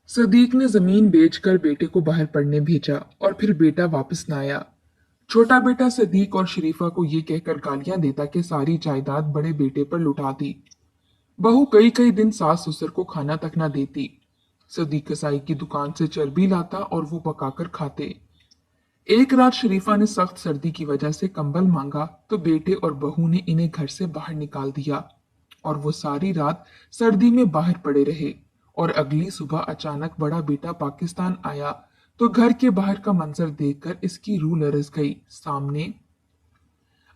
सदीक ने जमीन बेचकर बेटे को बाहर पढ़ने भेजा और फिर बेटा वापस न आया। छोटा बेटा सदीक और शरीफा को ये कहकर गालियां देता कि सारी जायदाद बड़े बेटे पर लुटा दी। बहू कई कई दिन सास ससुर को खाना तक न देती। सदीक कसाई की दुकान से चर्बी लाता और वो पकाकर खाते। एक रात शरीफा ने सख्त सर्दी की वजह से कंबल मांगा तो बेटे और बहू ने इन्हें घर से बाहर निकाल दिया और वो सारी रात सर्दी में बाहर पड़े रहे। और अगली सुबह अचानक बड़ा बेटा पाकिस्तान आया तो घर के बाहर का मंजर देखकर इसकी रूह लरस गई। सामने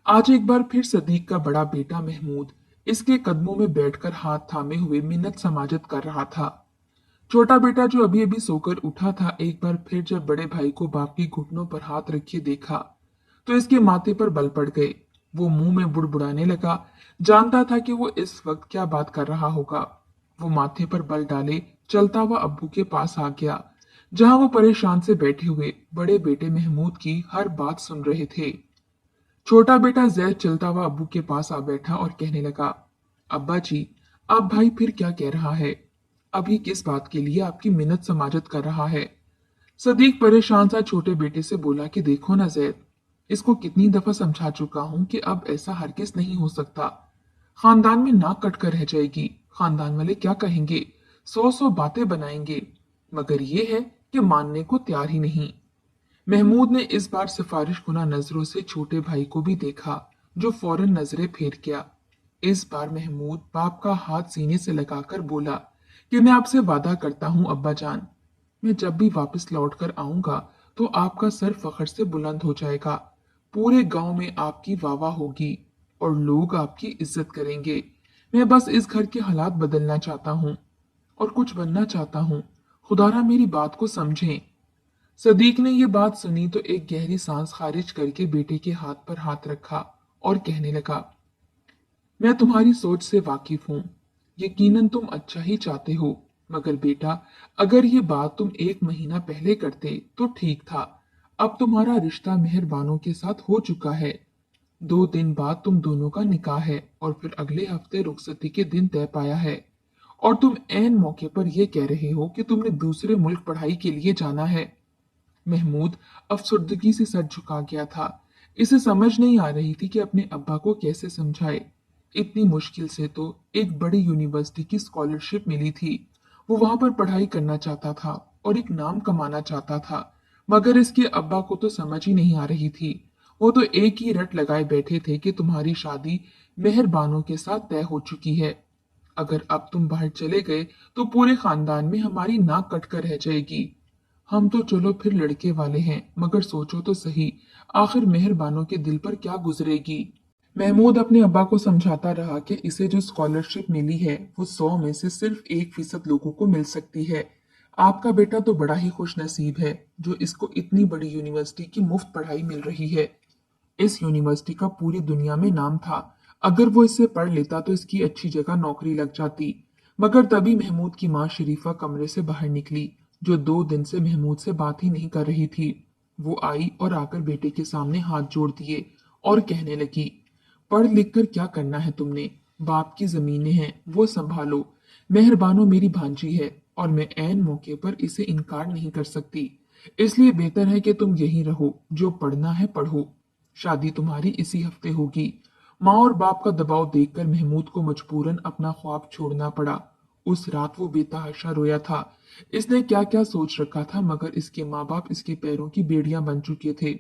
आज एक बार फिर सदीक का बड़ा बेटा महमूद इसके कदमों में बैठकर हाथ थामे हुए मिन्नत समाजत कर रहा था। छोटा बेटा जो अभी अभी सोकर उठा था, एक बार फिर जब बड़े भाई को बाप के घुटनों पर हाथ रखे देखा तो इसके माथे पर बल पड़ गए। वो मुंह में बुड़बुड़ाने लगा। जानता था कि वो इस वक्त क्या बात कर रहा होगा। वो माथे पर बल डाले चलता हुआ अब्बू के पास आ गया, जहां वो परेशान से बैठे हुए बड़े बेटे महमूद की हर बात सुन रहे थे। छोटा बेटा जैद चलता हुआ अब्बू के पास आ बैठा और कहने लगा, अब्बा जी, अब भाई फिर क्या कह रहा है? अभी किस बात के लिए आपकी मिन्नत समाजत कर रहा है? सदीक परेशान सा छोटे बेटे से बोला कि देखो ना जैद, इसको कितनी दफा समझा चुका हूं कि अब ऐसा हरगिज नहीं हो सकता। खानदान में नाक कट कर रह जाएगी। खानदान वाले क्या कहेंगे? सौ सौ बातें बनाएंगे, मगर ये है कि मानने को तैयार ही नहीं। महमूद ने इस बार सिफारिश गुना नजरों से छोटे भाई को भी देखा, जो फौरन नजरें फेर गया। इस बार महमूद बाप का हाथ सीने से लगाकर बोला कि मैं आपसे वादा करता हूं अब्बा जान, मैं जब भी वापस लौट कर आऊंगा तो आपका सर फख्र से बुलंद हो जाएगा। पूरे गांव में आपकी वाह होगी और लोग आपकी इज्जत करेंगे। मैं बस इस घर के हालात बदलना चाहता हूँ और कुछ बनना चाहता हूँ। खुदारा मेरी बात को समझें। सदीक ने यह बात सुनी तो एक गहरी सांस खारिज करके बेटे के हाथ पर हाथ रखा और कहने लगा, मैं तुम्हारी सोच से वाकिफ हूं। यकीनन तुम अच्छा ही चाहते हो, मगर बेटा, अगर ये बात तुम एक महीना पहले करते तो ठीक था। अब तुम्हारा रिश्ता मेहरबानों के साथ हो चुका है। 2 दिन बाद तुम दोनों का निकाह है और फिर अगले हफ्ते रुखसती के दिन तय पाया है। और तुम ऐन मौके पर यह कह रहे हो कि तुमने दूसरे मुल्क पढ़ाई के लिए जाना है। महमूद अफसुर्दगी से सर झुका गया था। इसे समझ नहीं आ रही थी कि अपने अब्बा को कैसे समझाए। इतनी मुश्किल से तो एक बड़ी यूनिवर्सिटी की स्कॉलरशिप मिली थी। वो वहां पर पढ़ाई करना चाहता था और एक नाम कमाना चाहता था, मगर इसके अब्बा को तो समझ ही नहीं आ रही थी। वो तो एक ही रट लगाए बैठे थे कि तुम्हारी शादी मेहरबानों के साथ तय हो चुकी है। अगर अब तुम बाहर चले गए तो पूरे खानदान में हमारी नाक कटकर रह जाएगी। हम तो चलो फिर लड़के वाले हैं, मगर सोचो तो सही, आखिर मेहरबानों के दिल पर क्या गुजरेगी। महमूद अपने अब्बा को समझाता रहा कि इसे जो स्कॉलरशिप मिली है वो 100 में से सिर्फ 1% लोगों को मिल सकती है। आपका बेटा तो बड़ा ही खुश नसीब है जो इसको इतनी बड़ी यूनिवर्सिटी की मुफ्त पढ़ाई मिल रही है। इस यूनिवर्सिटी का पूरी दुनिया में नाम था। अगर वो इससे पढ़ लेता तो इसकी अच्छी जगह नौकरी लग जाती। मगर तभी महमूद की माँ शरीफा कमरे से बाहर निकली, जो 2 दिन से महमूद से बात ही नहीं कर रही थी। वो आई और आकर बेटे के सामने हाथ जोड़ दिए और कहने लगी, पढ़ लिख कर क्या करना है तुमने? बाप की जमीनें हैं, वो संभालो। मेहरबानो मेरी भांजी है और मैं ऐन मौके पर इसे इनकार नहीं कर सकती। इसलिए बेहतर है कि तुम यहीं रहो। जो पढ़ना है पढ़ो। शादी तुम्हारी इसी हफ्ते होगी। माँ और बाप का दबाव देखकर महमूद को मजबूरन अपना ख्वाब छोड़ना पड़ा। उस रात वो बेतहाशा रोया था। इसने क्या क्या सोच रखा था, मगर इसके माँ बाप इसके पैरों की बेड़ियां बन चुके थे।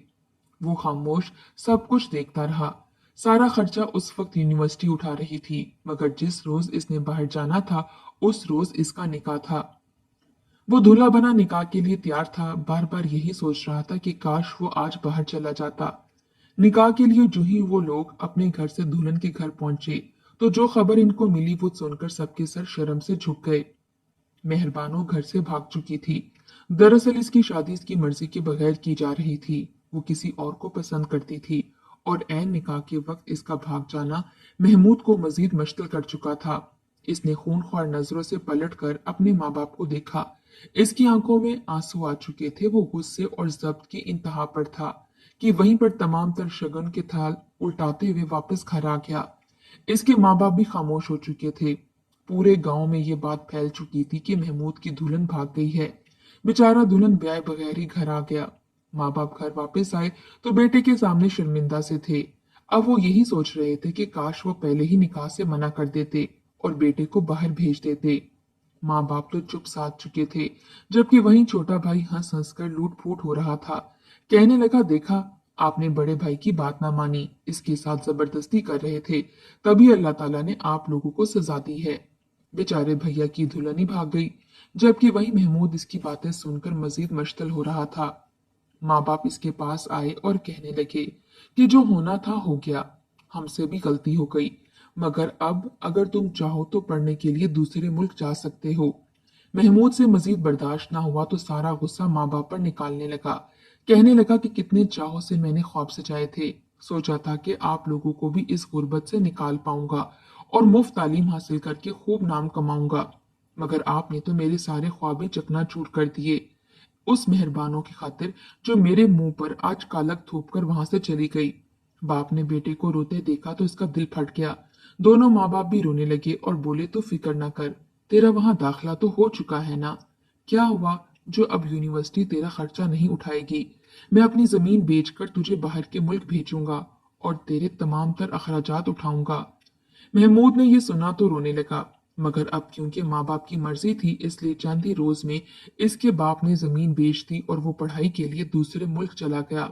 वो खामोश सब कुछ देखता रहा। सारा खर्चा उस वक्त यूनिवर्सिटी उठा रही थी, मगर जिस रोज इसने बाहर जाना था उस रोज इसका निकाह था। वो दूल्हा बना निकाह के लिए तैयार था। बार बार यही सोच रहा था कि काश वो आज बाहर चला जाता। निकाह के लिए जो ही वो लोग अपने घर से दुल्हन के घर पहुंचे तो जो खबर इनको मिली वो सुनकर सबके सर शर्म से झुक गए। मेहरबानो घर से भाग चुकी थी। दरअसल इसकी शादी इसकी मर्जी के बगैर की जा रही थी। वो किसी और को पसंद करती थी और ऐन निकाह के वक्त इसका भाग जाना महमूद को मजीद मुश्किल कर चुका था। इसने खूनख्वार नजरों से पलटकर अपने माँ बाप को देखा। इसकी आंखों में आंसू आ चुके थे। वो गुस्से और जब्त की इंतहा पर था कि वहीं पर तमाम तर शगुन के थाल उल्टाते हुए वापस घर आ गया। इसके माँ बाप भी खामोश हो चुके थे। पूरे गांव में ये बात फैल चुकी थी कि महमूद की दुल्हन भाग गई है। बेचारा दुल्हन ब्याह बगैर ही घर आ गया। माँ बाप घर वापस आए तो बेटे के सामने शर्मिंदा से थे। अब वो यही सोच रहे थे कि काश वो पहले ही निकाह से मना कर देते और बेटे को बाहर भेज देते। माँ बाप तो चुप साध चुके थे, जबकि वहीं छोटा भाई हंस हंस कर लूट फूट हो रहा था। कहने लगा, देखा, आपने बड़े भाई की बात ना मानी, इसके साथ जबरदस्ती कर रहे थे, तभी अल्लाह ताला ने आप लोगों को सजा दी है। बेचारे भैया की दुल्हन ही भाग गई, जबकि वही महमूद इसकी बातें सुनकर मजीद मश्तल हो रहा था। माँ बाप इसके पास आए और कहने लगे कि जो होना था हो गया, हमसे भी गलती हो गई, मगर अब अगर तुम चाहो तो पढ़ने के लिए दूसरे मुल्क जा सकते हो। महमूद से मजीद बर्दाश्त ना हुआ तो सारा गुस्सा माँ बाप पर निकालने लगा। कहने लगा कि कितने चाहों से मैंने ख्वाब सजाए थे, सोचा था कि आप लोगों को भी इस गुर्बत से निकाल पाऊंगा और मुफ्त तालीम हासिल करके खूब नाम कमाऊंगा, मगर आपने तो मेरे सारे ख्वाबें चकनाचूर कर दिए, उस मेहरबानों की खातिर जो मेरे मुंह पर आज कालक थूप कर वहां से चली गई। बाप ने बेटे को रोते देखा तो इसका दिल फट गया। दोनों माँ बाप भी रोने लगे और बोले, तो फिक्र ना कर, तेरा वहां दाखिला तो हो चुका है ना। क्या हुआ जो अब यूनिवर्सिटी तेरा खर्चा नहीं उठाएगी। मैं अपनी जमीन बेचकर तुझे बाहर के मुल्क भेजूंगा और तेरे तमाम तर अखराजात उठाऊंगा। महमूद ने ये सुना तो रोने लगा, मगर अब क्योंकि माँ बाप की मर्जी थी इसलिए चंद ही रोज में इसके बाप ने जमीन बेच दी और वो पढ़ाई के लिए दूसरे मुल्क चला गया।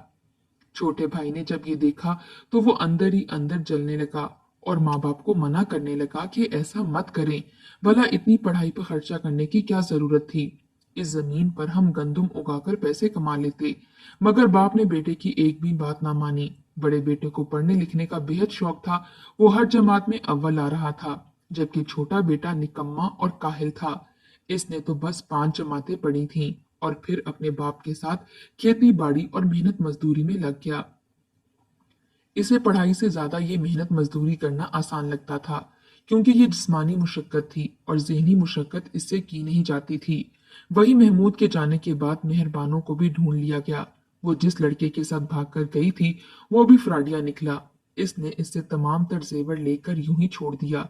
छोटे भाई ने जब ये देखा तो वो अंदर ही अंदर जलने लगा और माँ बाप को मना करने लगा कि ऐसा मत करें, भला इतनी पढ़ाई पर खर्चा करने की क्या जरूरत थी। इस जमीन पर हम गंदुम उगाकर पैसे कमा लेते। मगर बाप ने बेटे की एक भी बात ना मानी। बड़े बेटे को पढ़ने लिखने का बेहद शौक था, वो हर जमात में अव्वल आ रहा था, जबकि छोटा बेटा निकम्मा और काहिल था। इसने तो बस 5 जमातें पढ़ी थीं और फिर अपने बाप के साथ खेती बाड़ी और मेहनत मजदूरी में लग गया। इसे पढ़ाई से ज्यादा ये मेहनत मजदूरी करना आसान लगता था, क्योंकि ये जिस्मानी मुशक्कत थी और जहनी मुशक्कत इससे की नहीं जाती थी। वही महमूद के जाने के बाद मेहरबानों को भी ढूंढ लिया गया। वो जिस लड़के के साथ भागकर गई थी वो भी फ्राडिया निकला। इसने इससे तमाम तर जेवर लेकर यूं ही छोड़ दिया।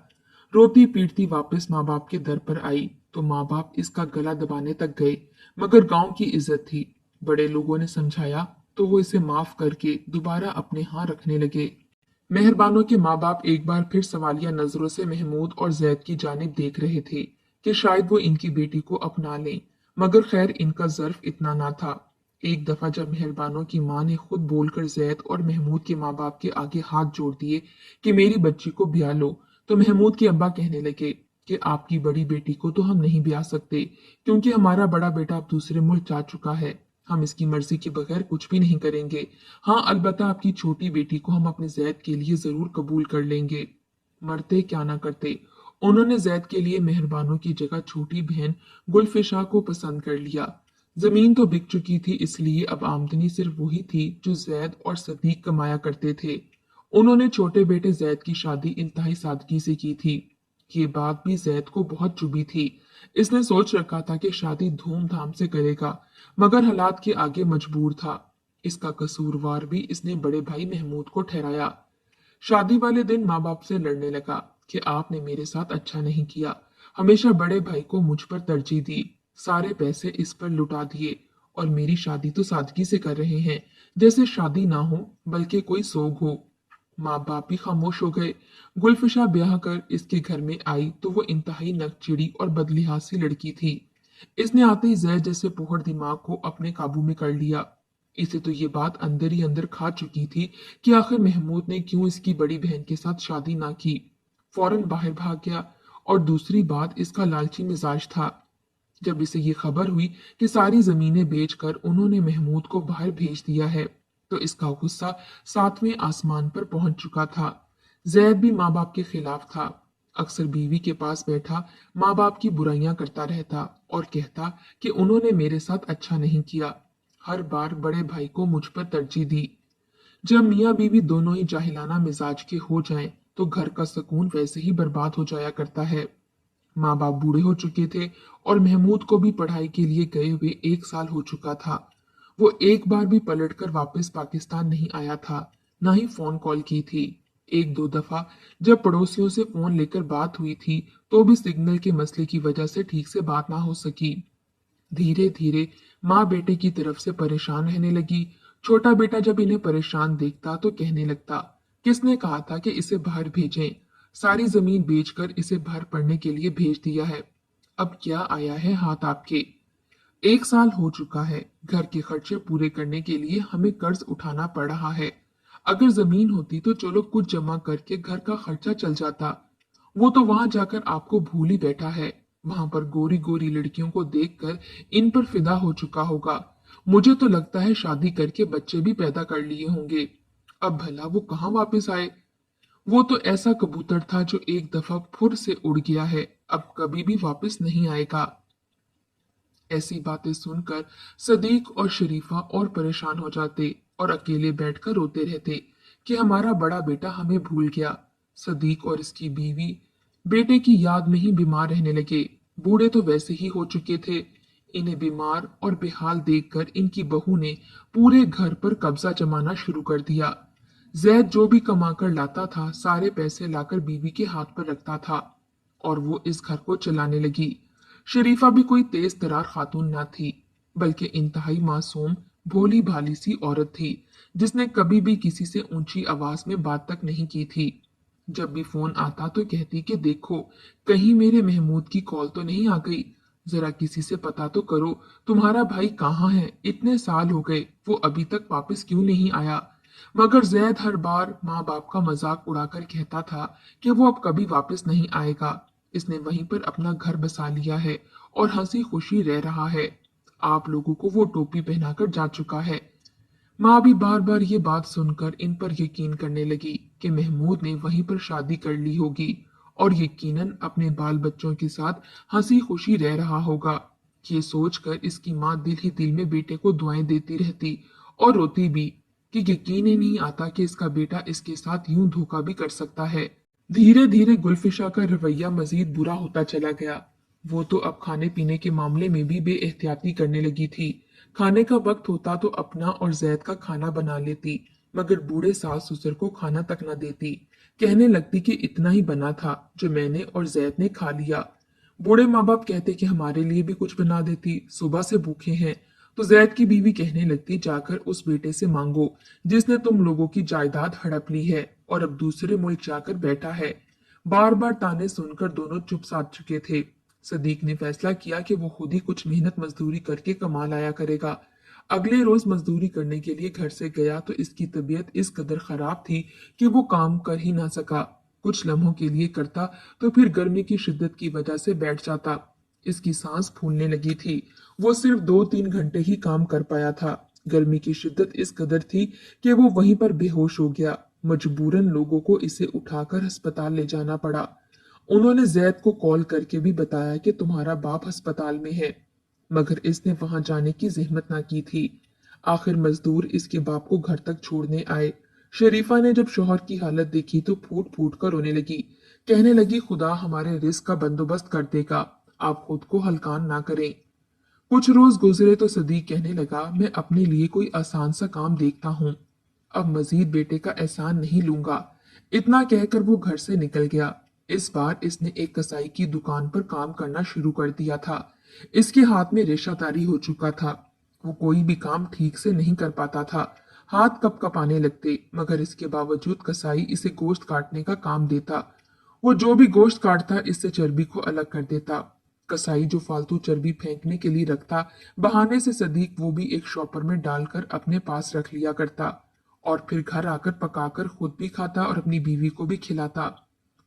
रोती पीटती वापस माँ बाप के दर पर आई तो माँ बाप इसका गला दबाने तक गए, मगर गांव की इज्जत थी, बड़े लोगों ने समझाया तो वो इसे माफ करके दोबारा अपने यहाँ रखने लगे। मेहरबानों के माँ बाप एक बार फिर सवालिया नजरों से महमूद और जैद की जानिब देख रहे थे कि शायद वो इनकी बेटी को अपना लें, मगर खैर इनका ज़र्फ इतना ना था। एक दफा जब मेहरबानों की माँ ने खुद बोलकर जैद और महमूद के माँ बाप के आगे हाथ जोड़ दिए कि मेरी बच्ची को ब्याह लो, तो महमूद के अब्बा कहने लगे कि आपकी बड़ी बेटी को तो हम नहीं ब्याह सकते, क्योंकि हमारा बड़ा बेटा अब दूसरे मुल्क जा चुका है। हम इसकी मर्जी के बगैर कुछ भी नहीं करेंगे। हाँ, अलबत्ता आपकी छोटी बेटी को हम अपने जैद के लिए जरूर कबूल कर लेंगे। मरते क्या ना करते, उन्होंने जैद के लिए मेहरबानों की जगह छोटी बहन गुलफिशा को पसंद कर लिया। जमीन तो बिक चुकी थी, इसलिए अब आमदनी सिर्फ वही थी जो जैद और सदीक कमाया करते थे। उन्होंने छोटे बेटे जैद की शादी इंतहाई सादगी से की थी। ये बात भी जैद को बहुत चुभी थी। इसने सोच रखा था कि शादी धूमधाम से करेगा, मगर हालात के आगे मजबूर था। इसका कसूरवार भी इसने बड़े भाई महमूद को ठहराया। शादी वाले दिन माँ बाप से लड़ने लगा कि आपने मेरे साथ अच्छा नहीं किया, हमेशा बड़े भाई को मुझ पर तरजीह दी, सारे पैसे इस पर लुटा दिए और मेरी शादी तो सादगी से कर रहे हैं, जैसे शादी ना हो बल्कि कोई सोग हो। माँ बाप भी खामोश हो गए। गुलफिशा ब्याह कर इसके घर में आई तो वो इंतहाई नकचिड़ी और बदलिहासी लड़की थी। इसने आते ही जैद जैसे पोहड़ दिमाग को अपने काबू में कर लिया। इसे तो ये बात अंदर ही अंदर खा चुकी थी कि आखिर महमूद ने क्यों इसकी बड़ी बहन के साथ शादी ना की। फौरन बाहर भाग गया। और दूसरी बात, इसका लालची मिजाज था। जब इसे ये खबर हुई कि सारी जमीनें बेचकर उन्होंने महमूद को बाहर भेज दिया है, तो इसका गुस्सा 7वें आसमान पर पहुंच चुका था। जैद भी माँ बाप के खिलाफ था। अक्सर बीवी के पास बैठा माँ बाप की बुराइयां करता रहता और कहता कि उन्होंने मेरे साथ अच्छा नहीं किया। हर बार बड़े भाई को मुझ पर तरजीह दी। जब मियाँ बीवी दोनों ही जाहिलाना मिजाज के हो जाएं, तो घर का सुकून वैसे ही बर्बाद हो जाया करता है। माँ बाप बूढ़े हो चुके थे और महमूद को भी पढ़ाई के लिए गए हुए 1 साल हो चुका था। वो एक बार भी पलटकर वापस पाकिस्तान नहीं आया था, ना ही फोन कॉल की थी। एक दो दफा जब पड़ोसियों से फोन लेकर बात हुई थी तो भी सिग्नल के मसले की वजह से ठीक से बात ना हो सकी। धीरे धीरे माँ बेटे की तरफ से परेशान रहने लगी। छोटा बेटा जब इन्हें परेशान देखता तो कहने लगता, किसने कहा था कि इसे बाहर भेजें? सारी जमीन बेचकर इसे बाहर पढ़ने के लिए भेज दिया है। अब क्या आया है हाथ आपके? 1 साल हो चुका है। घर के खर्चे पूरे करने के लिए हमें कर्ज उठाना पड़ रहा है। अगर जमीन होती तो चलो कुछ जमा करके घर का खर्चा चल जाता। वो तो वहां जाकर आपको भूल ही बैठा है। वहां पर गोरी गोरी लड़कियों को देखकर इन पर फिदा हो चुका होगा। मुझे तो लगता है शादी करके बच्चे भी पैदा कर लिए होंगे। अब भला वो कहाँ वापस आए? वो तो ऐसा कबूतर था जो एक दफा फुर से उड़ गया है, अब कभी भी वापस नहीं आएगा। ऐसी बातें सुनकर सदीक और शरीफा और परेशान हो जाते और अकेले बैठकर रोते रहते कि हमारा बड़ा बेटा हमें भूल गया। सदीक और इसकी बीवी बेटे की याद में ही बीमार रहने लगे। बूढ़े तो वैसे ही हो चुके थे। इन्हें बीमार और बेहाल देखकर इनकी बहू ने पूरे घर पर कब्जा जमाना शुरू कर दिया। जैद जो भी कमाकर लाता था सारे पैसे लाकर बीवी के हाथ पर रखता था और वो इस घर को चलाने लगी। शरीफा भी कोई तेज तरार खातून न थी, बल्कि इंतहाई मासूम भोली भाली सी औरत थी जिसने कभी भी किसी से ऊंची आवाज में बात तक नहीं की थी। जब भी फोन आता तो कहती कि देखो कहीं मेरे महमूद की कॉल तो नहीं आ गई, जरा किसी से पता तो करो तुम्हारा भाई कहाँ है, इतने साल हो गए वो अभी तक वापस क्यों नहीं आया। मगर जैद हर बार माँ बाप का मजाक उड़ाकर कहता था कि वो अब कभी वापस नहीं आएगा। इसने वहीं पर अपना घर बसा लिया है और हंसी खुशी रह रहा है। आप लोगों को वो टोपी पहनाकर जा चुका है। माँ भी बार बार ये बात सुनकर इन पर यकीन करने लगी कि महमूद ने वहीं पर शादी कर ली होगी और यकीनन अपने बाल बच्चों के साथ हंसी खुशी रह रहा होगा। ये सोचकर इसकी माँ दिल ही दिल में बेटे को दुआएं देती रहती और रोती भी कि यकीन ही नहीं आता कि इसका बेटा इसके साथ यूं धोखा भी कर सकता है। धीरे धीरे गुलफिशा का रवैया मजीद बुरा होता चला गया। वो तो अब खाने पीने के मामले में भी बेएहतियाती करने लगी थी। खाने का वक्त होता तो अपना और जैद का खाना बना लेती, मगर बूढ़े सास ससुर को खाना तक न देती। कहने लगती कि इतना ही बना था जो मैंने और जैद ने खा लिया। बूढ़े माँ बाप कहते कि हमारे लिए भी कुछ बना देती, सुबह से भूखे हैं। तो जैद की बीवी कहने लगती जाकर उस बेटे से मांगो जिसने तुम लोगों की जायदाद हड़प ली है और अब दूसरे मुल्क जाकर बैठा है। बार बार ताने सुनकर दोनों चुप साध चुके थे। सदीक ने फैसला किया कि वो खुद ही कुछ मेहनत मजदूरी करके कमा लाया करेगा। अगले रोज मजदूरी करने के लिए घर से गया तो इसकी तबीयत इस कदर खराब थी कि वो काम कर ही ना सका। कुछ लम्हों के लिए करता तो फिर गर्मी की शिद्दत की वजह से बैठ जाता। इसकी सांस फूलने लगी थी। वो सिर्फ 2-3 घंटे ही काम कर पाया था। गर्मी की शिद्दत इस कदर थी कि वो वहीं पर बेहोश हो गया। मजबूरन लोगों को इसे उठाकर अस्पताल ले जाना पड़ा। उन्होंने जैद को कॉल करके भी बताया कि तुम्हारा बाप अस्पताल में है, मगर इसने वहां जाने की जहमत ना की थी। आखिर मजदूर इसके बाप को घर तक छोड़ने आए। शरीफा ने जब शोहर की हालत देखी तो फूट फूट कर रोने लगी। कहने लगी खुदा हमारे रिस्क का बंदोबस्त कर देगा, आप खुद को हलकान ना करें। कुछ रोज गुजरे तो सदीक कहने लगा मैं अपने लिए कोई आसान सा काम देखता हूँ, अब मजीद बेटे का एहसान नहीं लूंगा। इतना कहकर वो घर से निकल गया। इस बार इसने एक कसाई की दुकान पर काम करना शुरू कर दिया था। इसके हाथ में रेशादारी हो चुका था। वो कोई भी काम ठीक से नहीं कर पाता था। हाथ कप कपाने लगते, मगर इसके बावजूद कसाई इसे गोश्त काटने का काम देता। वो जो भी गोश्त काटता इससे चर्बी को अलग कर देता। कसाई जो फालतू चर्बी फेंकने के लिए रखता, बहाने से सदीक वो भी एक शॉपर में डालकर अपने पास रख लिया करता और फिर घर आकर पकाकर खुद भी खाता और अपनी बीवी को भी खिलाता।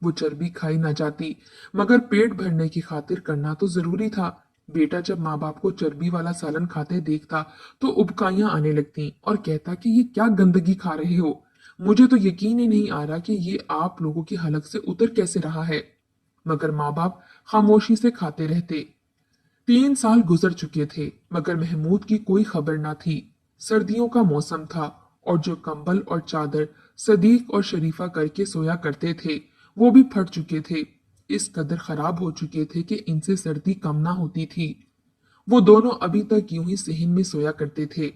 वो चर्बी खाई ना जाती, मगर पेट भरने की खातिर करना तो जरूरी था। बेटा जब माँ बाप को चर्बी वाला सालन खाते देखता तो उबकाइयां आने लगती और कहता कि ये क्या गंदगी खा रहे हो, मुझे तो यकीन ही नहीं आ रहा कि ये आप लोगों की हलक से उतर कैसे रहा है। मगर माँ बाप खामोशी से खाते रहते। 3 साल गुजर चुके थे, मगर महमूद की कोई खबर ना थी। सर्दियों का मौसम था और जो कंबल और चादर सदीक और शरीफा करके सोया करते थे वो भी फट चुके थे। इस कदर खराब हो चुके थे कि इनसे सर्दी कम ना होती थी। वो दोनों अभी तक यूं ही सहन में सोया करते थे।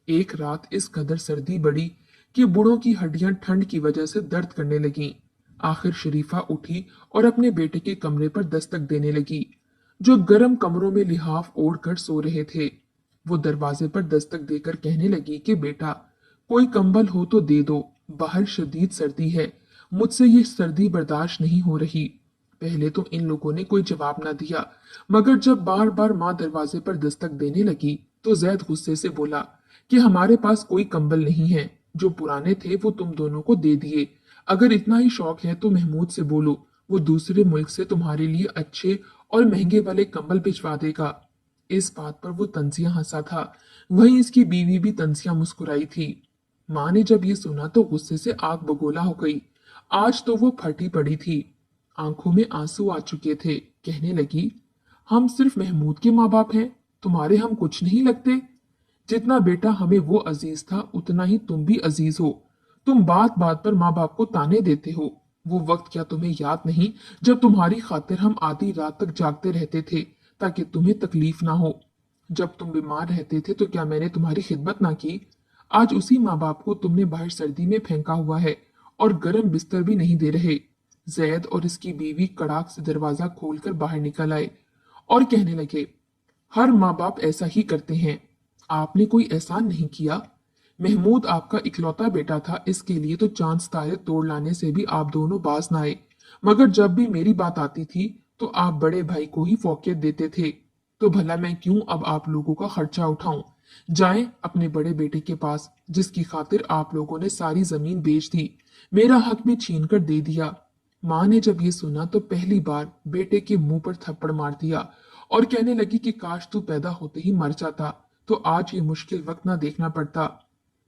एक रात इस कदर सर्दी बढ़ी कि बूढ़ों की हड्डियां ठंड की वजह से दर्द करने लगीं। आखिर शरीफा उठी और अपने बेटे के कमरे पर दस्तक देने लगी, जो गर्म कमरों में लिहाफ ओढ़कर सो रहे थे। वो दरवाजे पर दस्तक देकर कहने लगी कि बेटा, कोई कंबल हो तो दे दो, बाहर शदीद सर्दी है, मुझसे ये सर्दी बर्दाश्त नहीं हो रही। पहले तो इन लोगों ने कोई जवाब ना दिया, मगर जब बार बार माँ दरवाजे पर दस्तक देने लगी तो जैद गुस्से से बोला कि हमारे पास कोई कंबल नहीं है, जो पुराने थे वो तुम दोनों को दे दिए। अगर इतना ही शौक है तो महमूद से बोलो, वो दूसरे मुल्क से तुम्हारे लिए अच्छे और महंगे वाले कंबल भिजवा देगा। इस बात पर वो तंजिया हंसा था, वहीं इसकी बीवी भी तंजिया मुस्कुराई थी। माँ ने जब ये सुना तो गुस्से से आग बगोला हो गई। आज तो वो फटी पड़ी थी, आंखों में आंसू आ चुके थे। कहने लगी, हम सिर्फ महमूद के माँ बाप हैं, तुम्हारे हम कुछ नहीं लगते। जितना बेटा हमें वो अजीज था उतना ही तुम भी अजीज हो। तुम बात बात पर माँ बाप को ताने देते हो। वो वक्त क्या तुम्हें याद नहीं जब तुम्हारी खातिर हम आधी रात तक जागते रहते थे ताकि तुम्हें तकलीफ ना हो। जब तुम बीमार रहते थे तो क्या मैंने तुम्हारी खिदमत ना की। आज उसी माँ बाप को तुमने बाहर सर्दी में फेंका हुआ है और गर्म बिस्तर भी नहीं दे रहे। जैद और इसकी बीवी कड़ाक से दरवाजा खोलकर बाहर निकल आए और कहने लगे, हर माँ बाप ऐसा ही करते हैं, आपने कोई एहसान नहीं किया। महमूद आपका इकलौता बेटा था, इसके लिए तो चांद तारे तोड़ लाने से भी आप दोनों बाज ना आए, मगर जब भी मेरी बात आती थी तो आप बड़े भाई को ही फौकियत देते थे। तो भला मैं क्यों अब आप लोगों का खर्चा उठाऊं। जाएं अपने बड़े बेटे के पास, जिसकी खातिर आप लोगों ने सारी जमीन बेच दी, मेरा हक भी छीन कर दे दिया। माँ ने जब ये सुना तो पहली बार बेटे के मुंह पर थप्पड़ मार दिया और कहने लगी कि काश तू पैदा होते ही मर जाता तो आज ये मुश्किल वक्त ना देखना पड़ता।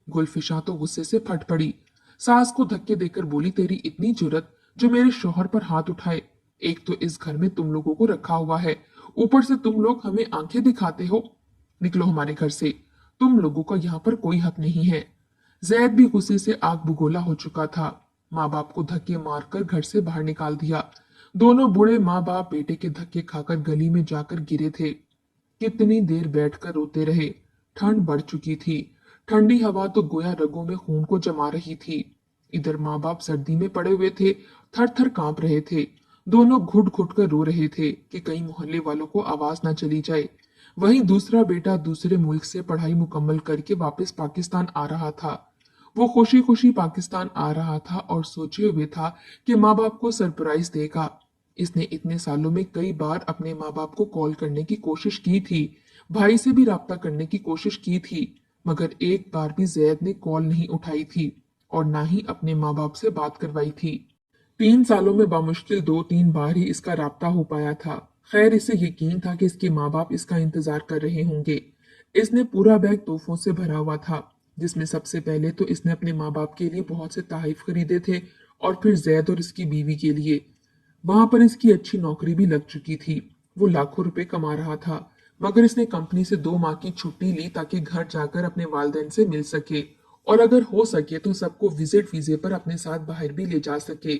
गुलफिशा तो गुस्से से फट पड़ी। सास को धक्के देकर बोली, तेरी इतनी जुर्रत जो मेरे शोहर पर हाथ उठाए। एक तो इस घर में तुम लोगों को रखा हुआ है, ऊपर से तुम लोग हमें आंखें दिखाते हो। निकलो हमारे घर से, तुम लोगों का यहाँ पर कोई हक नहीं है। जैद भी गुस्से से आग बगोला हो चुका था। माँ बाप को धक्के मारकर घर से बाहर निकाल दिया। दोनों बूढ़े माँ बाप बेटे के धक्के खाकर गली में जाकर गिरे थे। कितनी देर बैठकर रोते रहे। ठंड बढ़ चुकी थी, ठंडी हवा तो गोया रगों में खून को जमा रही थी। इधर माँ बाप सर्दी में पड़े हुए थे, थर थर कांप रहे थे। दोनों घुट घुट कर रो रहे थे कि कहीं मोहल्ले वालों को आवाज ना चली जाए। वहीं दूसरा बेटा दूसरे मुल्क से पढ़ाई मुकम्मल करके वापस पाकिस्तान आ रहा था। वो खुशी खुशी पाकिस्तान आ रहा था और सोचे हुए था कि माँ बाप को सरप्राइज देगा। इसने इतने सालों में कई बार अपने माँ बाप को कॉल करने की कोशिश की थी, भाई से भी राब्ता करने की कोशिश की थी, मगर एक बार भी जैद ने कॉल नहीं उठाई थी और ना ही अपने माँ बाप से बात करवाई थी। 3 सालों में बामुश्किल 2-3 बार ही इसका राब्ता हो पाया था। खैर, इसे यकीन था कि इसके माँ बाप इसका इंतजार कर रहे होंगे। इसने पूरा बैग तोहफों से भरा हुआ था, जिसमें सबसे पहले तो इसने अपने माँ बाप के लिए बहुत से तोहफे खरीदे थे और फिर जैद और इसकी बीवी के लिए। वहां पर इसकी अच्छी नौकरी भी लग चुकी थी। वो लाखों रुपए कमा रहा था, मगर इसने कंपनी से 2 माह की छुट्टी ली ताकि घर जाकर अपने वालिदैन से मिल सके और अगर हो सके तो सबको विजिट वीजे पर अपने साथ बाहर भी ले जा सके।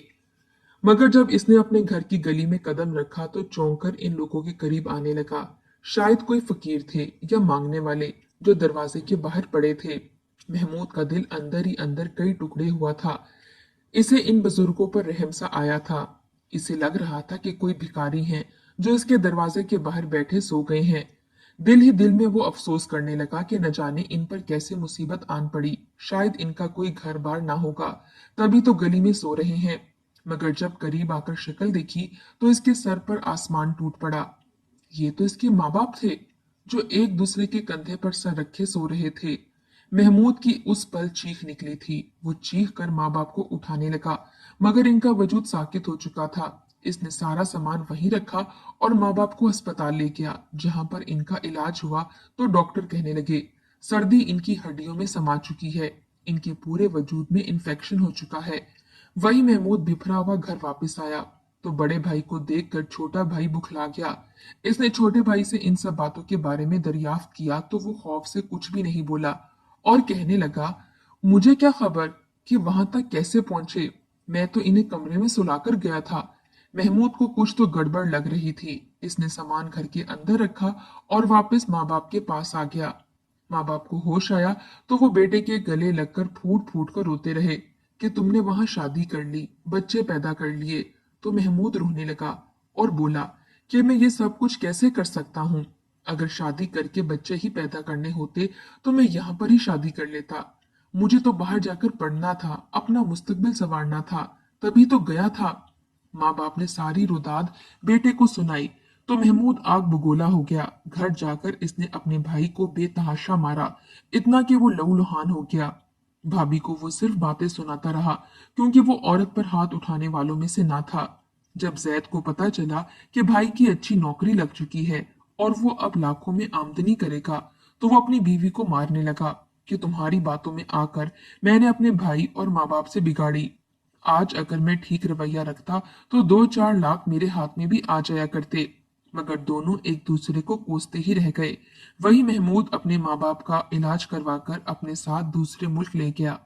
मगर जब इसने अपने घर की गली में कदम रखा तो चौंक कर इन लोगों के करीब आने लगा। शायद कोई फकीर थे या मांगने वाले जो दरवाजे के बाहर पड़े थे। महमूद का दिल अंदर ही अंदर कई टुकड़े हुआ था। इसे इन बुजुर्गों पर रहम सा आया था। इसे लग रहा था कि कोई भिखारी हैं जो इसके दरवाजे के बाहर बैठे सो गए हैं। दिल ही दिल में वो अफसोस करने लगा कि न जाने इन पर कैसे मुसीबत आन पड़ी। शायद इनका कोई घर बार ना होगा, तभी तो गली में सो रहे हैं। मगर जब करीब आकर शक्ल देखी तो इसके सर पर आसमान टूट पड़ा। ये तो इसके माँ बाप थे जो एक दूसरे के कंधे पर सर रखे सो रहे थे। महमूद की उस पल चीख निकली थी। वो चीख कर माँ बाप को उठाने लगा, मगर इनका वजूद साकित हो चुका था। इसने सारा सामान वहीं रखा और माँ बाप को अस्पताल ले गया, जहां पर इनका इलाज हुआ तो डॉक्टर कहने लगे, सर्दी इनकी हड्डियों में समा चुकी है, इनके पूरे वजूद में इन्फेक्शन हो चुका है। वही महमूद बिखरा हुआ घर वापस आया तो बड़े भाई को देखकर छोटा भाई बुखला गया। इसने छोटे भाई से इन सब बातों के बारे में दरियाफ्त किया तो वो खौफ से कुछ भी नहीं बोला और कहने लगा, मुझे क्या खबर कि वहां तक कैसे पहुंचे, मैं तो इन्हें कमरे में सुलाकर गया था। महमूद को कुछ तो गड़बड़ लग रही थी। इसने सामान घर के अंदर रखा और वापस माँ बाप के पास आ गया। माँ बाप को होश आया तो वो बेटे के गले लगकर फूट फूट कर रोते रहे कि तुमने वहां शादी कर ली, बच्चे पैदा कर लिए। तो महमूद रोने लगा और बोला कि मैं ये सब कुछ कैसे कर सकता हूँ। अगर शादी करके बच्चे ही पैदा करने होते तो मैं यहाँ पर ही शादी कर लेता। मुझे तो बाहर जाकर पढ़ना था, अपना मुस्तकबिल संवारना था, तभी तो गया था। माँ बाप ने सारी रुदाद बेटे को सुनाई तो महमूद आग बगोला हो गया। घर जाकर इसने अपने भाई को बेतहाशा मारा, इतना कि वो लहूलुहान हो गया। भाभी को वो सिर्फ बातें सुनाता रहा क्योंकि वो औरत पर हाथ उठाने वालों में से ना था। जब जैद को पता चला कि भाई की अच्छी नौकरी लग चुकी है और वो अब लाखों में आमदनी करेगा, तो वो अपनी बीवी को मारने लगा कि तुम्हारी बातों में आकर मैंने अपने भाई और माँ बाप से बिगाड़ी। आज अगर मैं ठीक रवैया रखता तो 2-4 लाख मेरे हाथ में भी आ जाया करते। मगर दोनों एक दूसरे को कोसते ही रह गए। वही महमूद अपने माँ बाप का इलाज करवाकर अपने साथ दूसरे मुल्क ले गया।